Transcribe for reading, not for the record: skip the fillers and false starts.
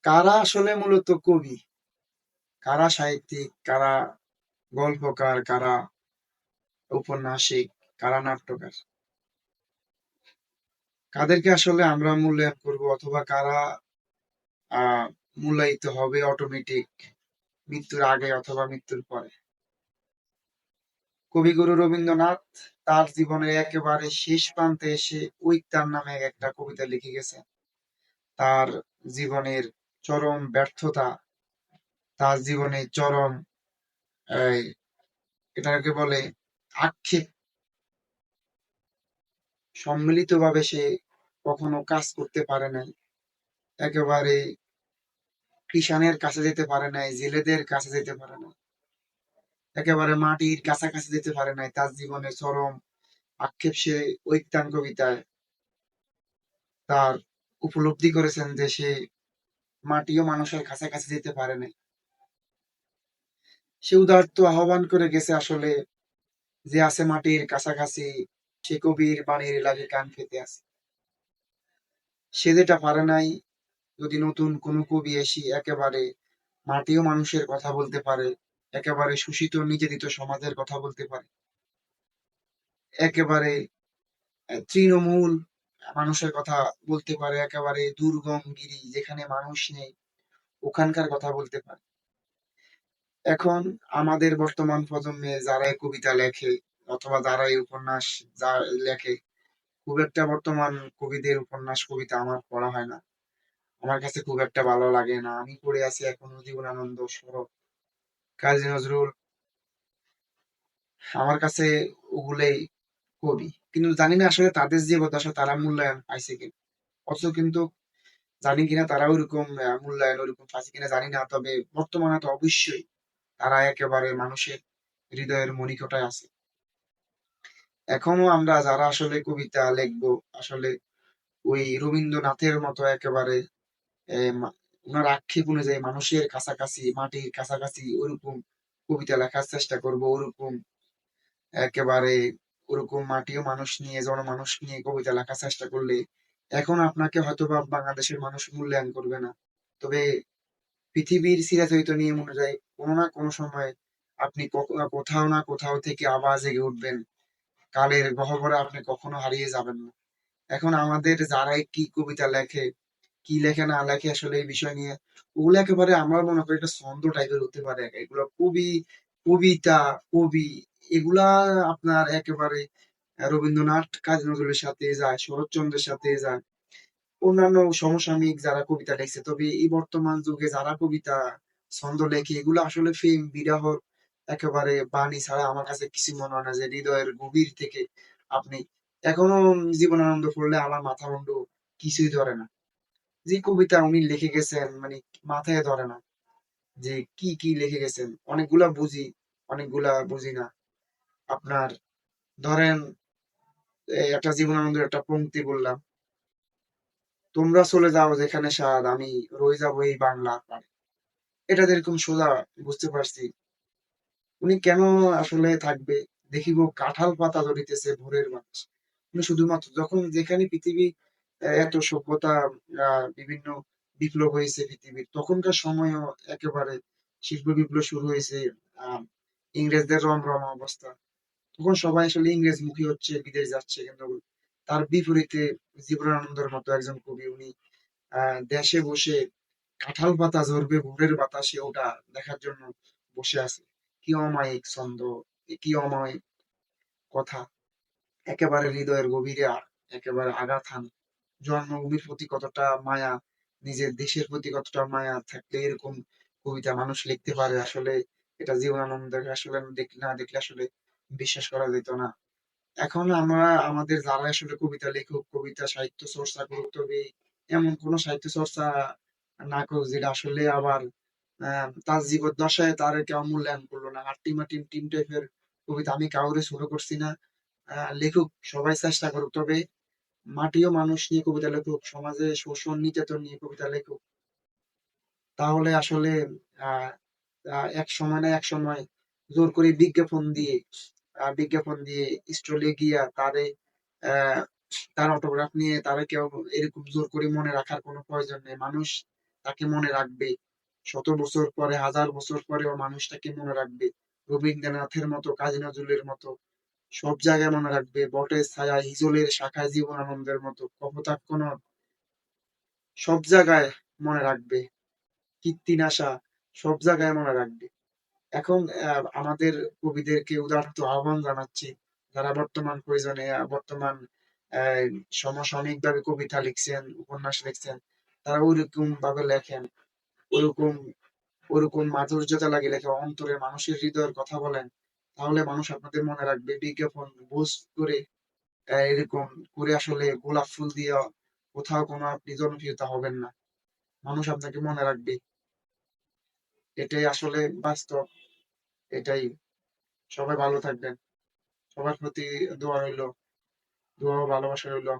কারা আসলে মূলত কবি, কারা সাহিত্যিক, কারা গল্পকার, কারা ঔপন্যাসিক, কারা নাট্যকার, কাদেরকে আসলে আমরা মূল্যায়ন করব অথবা কারা মূল্যায়িত হবে অটোমেটিক মৃত্যুর আগে অথবা মৃত্যুর পরে? কবিগুরু রবীন্দ্রনাথ তার জীবনের একেবারে শেষ প্রান্তে এসে ঐক্যতান নামে একটা কবিতা লিখে গেছেন। তার জীবনের চরম ব্যর্থতা, তার জীবনের চরম এই, এটাকে বলে আক্ষেপ, সম্মিলিতভাবে সে কখনো কাজ করতে পারে নাই। একেবারে কৃষাণের কাছে যেতে পারে নাই, জেলেদের কাছে যেতে পারে নাই, একেবারে মাটির কাছাকাছি যেতে পারে নাই। তার জীবনের চরম আক্ষেপ সে ঐক্যতান কবিতায় তার উপলব্ধি করেছেন যে সে মাটিও মানুষের কাছাকাছি যেতে পারে নাই। সে উদাত্ত আহ্বান করে গেছে আসলে, যে আছে মাটির কাছাকাছি সে কবির বাণীর লাগে কান পেতে আছে। সে যেটা পারে নাই, যদি নতুন কোনো কবি এসে একেবারে মাটিও মানুষের কথা বলতে পারে, একেবারে শোষিত নির্যাতিত সমাজের কথা বলতে পারে, একেবারে তৃণমূল মানুষের কথা বলতে পারে, একেবারে দুর্গম গিরি যেখানে মানুষ নেই ওখানকার কথা বলতে পারে। এখন আমাদের বর্তমান প্রজন্মে যারা এই কবিতা লেখে অথবা যারা এই উপন্যাস যা লেখে, খুব একটা বর্তমান কবিদের উপন্যাস কবিতা আমার পড়া হয় না। আমার কাছে খুব একটা ভালো লাগে না। আমি পড়ে আছি এখনো জীবনানন্দ, শরৎ, কাজী নজরুল। আমার কাছে ওগুলোই কবি, কিন্তু জানি না আসলে তাদের যে জীবদ্দশা তারা মূল্যায়ন পাইছে কিনা। অথচ কিন্তু জানি কিনা তারা ওইরকম মূল্যায়ন ওইরকম পাইছে কিনা জানি না, তবে বর্তমানে তো অবশ্যই তারা একেবারে মানুষের হৃদয়ের মণিকোঠায় আছে। এখনো আমরা যারা আসলে কবিতা লিখবো, আসলে ওই রবীন্দ্রনাথের মতো একেবারে ওনার আক্ষেপ অনুযায়ী মানুষের কাছাকাছি, মাটির কাছাকাছি ওরকম কবিতা লেখার চেষ্টা করব। ওরকম একেবারে ওরকম মাটিও মানুষ নিয়ে, জনমানুষ নিয়ে কবিতা লেখার চেষ্টা করলে এখন আপনাকে হয়তোবা বাংলাদেশের মানুষ মূল্যায়ন করবে না, তবে পৃথিবীর চিরাচরিত নিয়ম অনুযায়ী কোনো না কোনো সময় আপনি কোথাও না কোথাও থেকে আবার জেগে উঠবেন। কালের গহ্বরে আপনি কখনো হারিয়ে যাবেন না। এখন আমাদের যারাই কি কবিতা লেখে, কি লেখে না লেখে আসলে এই বিষয় নিয়ে, ওগুলো একেবারে আমরা মনে করি একটা ছন্দ টাইপের হতে পারে। এগুলো কবি, কবিতা, কবি, এগুলা আপনার একেবারে রবীন্দ্রনাথ কাজী নজরুলের সাথে যায়, শরৎচন্দ্রের সাথে যায়, অন্যান্য সমসাময়িক যারা কবিতা লিখছে। তবে এই বর্তমান যুগে যারা কবিতা ছন্দ লেখে, এগুলো আসলে প্রেম বিরহর একেবারে বাণী ছাড়া আমার কাছে কিছু মনে হয় না যে হৃদয়ের গভীর থেকে আপনি। এখনো জীবনানন্দ পড়লে আমার মাথা মুন্ডু কিছুই ধরে না। যে কবিতা উনি লিখে গেছেন মানে মাথায় ধরে না যে কি কি লিখে গেছেন। অনেকগুলা বুঝি, অনেকগুলা বুঝি না। আপনার ধরেন একটা জীবনানন্দের একটা পংক্তি বললাম, তোমরা চলে যাও যেখানে স্বাদ, আমি রয়ে যাবো এই বাংলার পাড়ে। এটা যেরকম সোজা বুঝতে পারছি, উনি কেন আসলে থাকবে। দেখিব কাঁঠাল পাতা ধরিতেছে ভোরের বাতাস। উনি শুধুমাত্র যখন যেখানে পৃথিবী এত সভ্যতা, বিভিন্ন বিপ্লব হয়েছে পৃথিবীর তখনকার সময়ও একেবারে শিল্প বিপ্লব শুরু হয়েছে। আহ ইংরেজদের রমরমা অবস্থা, তখন সবাই আসলে ইংরেজ মুখী হচ্ছে, বিদেশ যাচ্ছে, কিন্তু তার বিপরীতে জীবনানন্দের মতো একজন কবি, উনি দেশে বসে কাঁঠাল পাতা ঝরবে ভোরের বাতাসে ওটা দেখার জন্য বসে আছে। কি অমায়িক ছন্দ, কি অমায়িক কথা, একেবারে হৃদয়ের গভীরে একেবারে আঘাত হানে। জন্মভূমির প্রতি কতটা মায়া, নিজের দেশের প্রতি কতটা মায়া থাকলে এরকম কবিতা মানুষ লিখতে পারে। আসলে এটা জীবনানন্দের আসলে না দেখলে আসলে বিশ্বাস করা যেত না। এখন আমরা আমাদের যারা আসলে কবিতা লেখক, কবিতা সাহিত্য চর্চা করুক, তবে এমন কোন সাহিত্য চর্চা না করুক যেটা আসলে আবার তার জীবদ্দশায় তার কেউ মূল্যায়ন করলো না। আর টিমাটিম টিম টাইপের কবিতা আমি কাউরে ছোট করছি না। লেখুক, সবাই চেষ্টা করুক, তবে মাটিও মানুষ নিয়ে কবিতা লেখুক, সমাজে শোষণ নির্যাতন নিয়ে কবিতা লেখুক। তাহলে আসলে আহ এক সময় না এক সময় জোর করে বিজ্ঞাপন দিয়ে স্টলে গিয়া তারে আহ তার অটোগ্রাফ নিয়ে তারা কেউ এরকম জোর করে মনে রাখার কোনো প্রয়োজন নেই। মানুষ তাকে মনে রাখবে। শত বছর পরে, হাজার বছর পরেও মানুষ তাকে মনে রাখবে। রবীন্দ্রনাথের মতো, কাজী নজরুলের মতো সব জায়গায় মনে রাখবে। বটের ছায়া, হিজলের শাখায় জীবনানন্দের মতো কপোতাক্ষ নদ সব জায়গায় মনে রাখবে। কীর্তিনাশা সব জায়গায় মনে রাখবে। এখন আমাদের কবিদেরকে উদারত আহ্বান জানাচ্ছি, যারা বর্তমান প্রয়োজনে বর্তমান আহ, সমসাময়িকভাবে কবিতা লিখছেন, উপন্যাস লিখছেন, তারা ওইরকম ভাবে লেখেন, ওরকম ওরকম মাধুর্যতা লাগে লেখে, অন্তরে মানুষের হৃদয়ের কথা বলেন। তাহলে মানুষ আপনাদের মনে রাখবে। বিজ্ঞাপন বুস্ট করে এরকম করে আসলে গোলাপ ফুল দিয়ে কোথাও কোনো আপনি জনপ্রিয়তা হবেন না। মানুষ আপনাকে মনে রাখবে। এটাই আসলে বাস্তব। এটাই। সবাই ভালো থাকবেন। সবার প্রতি দোয়া রইলো। দোয়া ও ভালোবাসা রইলো।